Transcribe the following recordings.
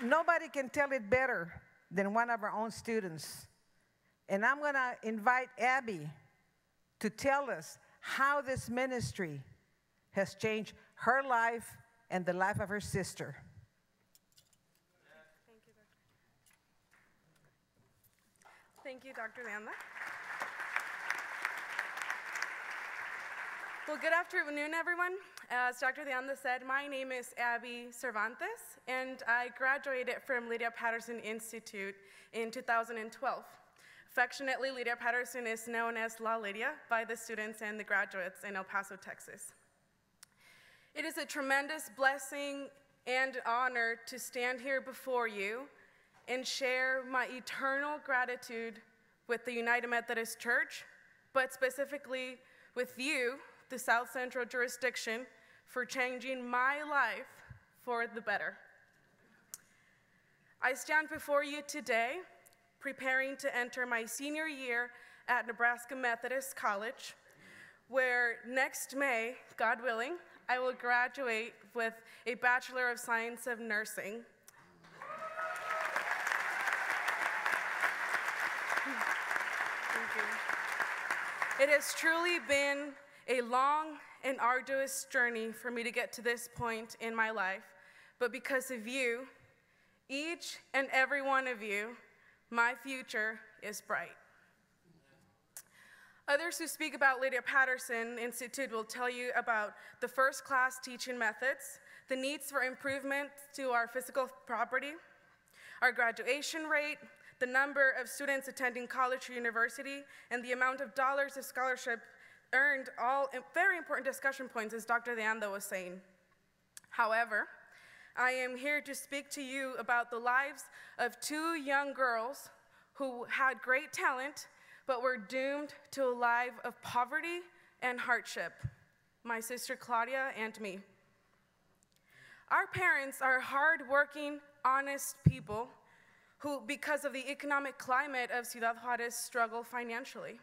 nobody can tell it better than one of our own students. And I'm going to invite Abby to tell us how this ministry has changed her life and the life of her sister. Thank you, Dr. Leanda. Well, good afternoon, everyone. As Dr. Leanda said, my name is Abi Cervantes, and I graduated from Lydia Patterson Institute in 2012. Affectionately, Lydia Patterson is known as La Lydia by the students and the graduates in El Paso, Texas. It is a tremendous blessing and honor to stand here before you and share my eternal gratitude with the United Methodist Church, but specifically with you, the South Central jurisdiction, for changing my life for the better. I stand before you today preparing to enter my senior year at Nebraska Methodist College, where next May, God willing, I will graduate with a Bachelor of Science of Nursing. It has truly been a long and arduous journey for me to get to this point in my life, but because of you, each and every one of you, my future is bright. Others who speak about Lydia Patterson Institute will tell you about the first-class teaching methods, the needs for improvement to our physical property, our graduation rate, the number of students attending college or university, and the amount of dollars of scholarship earned, all very important discussion points, as Dr. Leanda was saying. However, I am here to speak to you about the lives of two young girls who had great talent, but were doomed to a life of poverty and hardship, my sister Claudia and me. Our parents are hardworking, honest people who, because of the economic climate of Ciudad Juarez, struggle financially.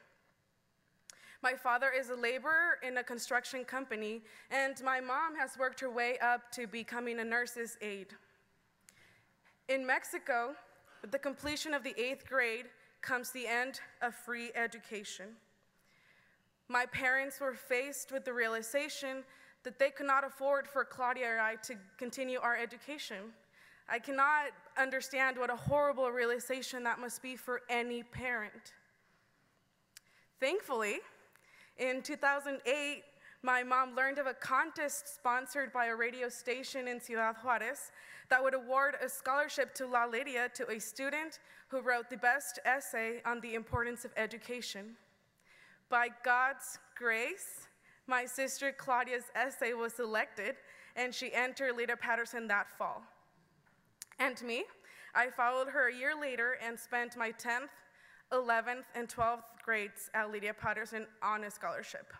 My father is a laborer in a construction company, and my mom has worked her way up to becoming a nurse's aide. In Mexico, with the completion of the 8th grade comes the end of free education. My parents were faced with the realization that they could not afford for Claudia or I to continue our education. I cannot understand what a horrible realization that must be for any parent. Thankfully, in 2008, my mom learned of a contest sponsored by a radio station in Ciudad Juarez that would award a scholarship to La Lydia to a student who wrote the best essay on the importance of education. By God's grace, my sister Claudia's essay was selected, and she entered Lydia Patterson that fall. And me, I followed her a year later and spent my 10th, 11th, and 12th grades at Lydia Patterson on a scholarship.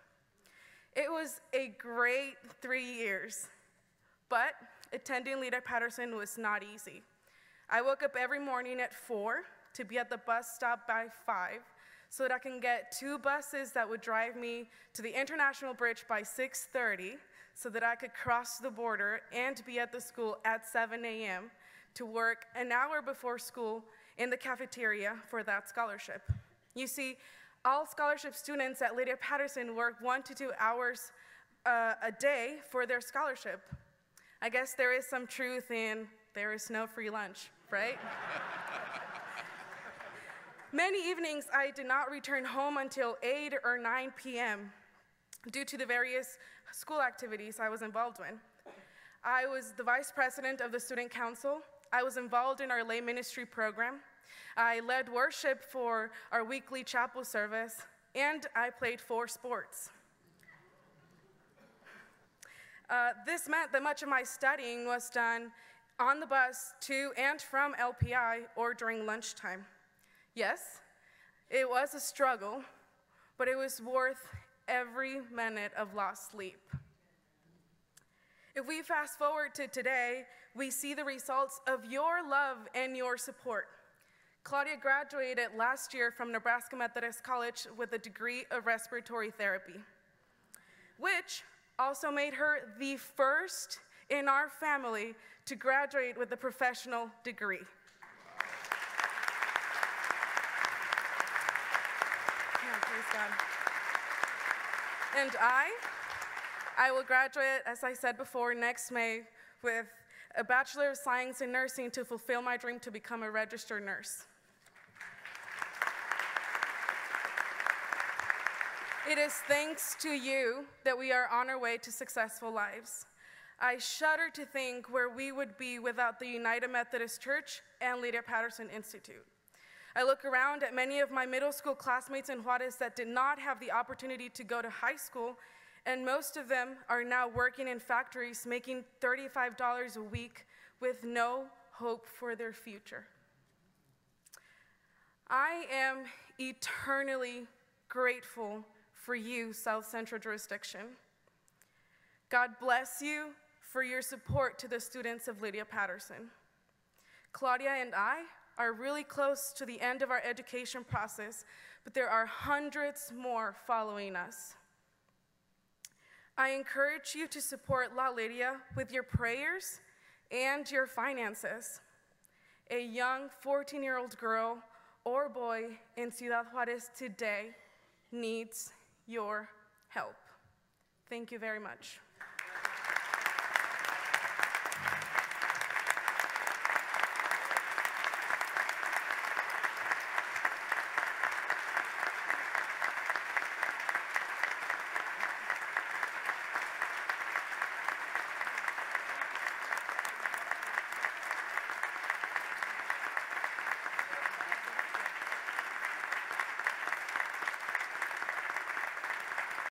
It was a great 3 years, but attending Lydia Patterson was not easy. I woke up every morning at 4 to be at the bus stop by 5 so that I can get 2 buses that would drive me to the International Bridge by 6:30 so that I could cross the border and be at the school at 7 a.m. to work an hour before school in the cafeteria for that scholarship. You see, all scholarship students at Lydia Patterson work 1 to 2 hours a day for their scholarship. I guess there is some truth in there is no free lunch, right? Many evenings I did not return home until 8 or 9 p.m. due to the various school activities I was involved in. I was the vice president of the student council. I was involved in our lay ministry program. I led worship for our weekly chapel service, and I played 4 sports. This meant that much of my studying was done on the bus to and from LPI or during lunchtime. Yes, it was a struggle, but it was worth every minute of lost sleep. If we fast forward to today, we see the results of your love and your support. Claudia graduated last year from Nebraska Methodist College with a degree of respiratory therapy, which also made her the first in our family to graduate with a professional degree. Yeah, praise God. And I will graduate, as I said before, next May with a Bachelor of Science in Nursing to fulfill my dream to become a registered nurse. It is thanks to you that we are on our way to successful lives. I shudder to think where we would be without the United Methodist Church and Lydia Patterson Institute. I look around at many of my middle school classmates in Juarez that did not have the opportunity to go to high school, and most of them are now working in factories making $35 a week with no hope for their future. I am eternally grateful for you, South Central Jurisdiction. God bless you for your support to the students of Lydia Patterson. Claudia and I are really close to the end of our education process, but there are hundreds more following us. I encourage you to support La Lydia with your prayers and your finances. A young 14-year-old girl or boy in Ciudad Juarez today needs your help. Thank you very much.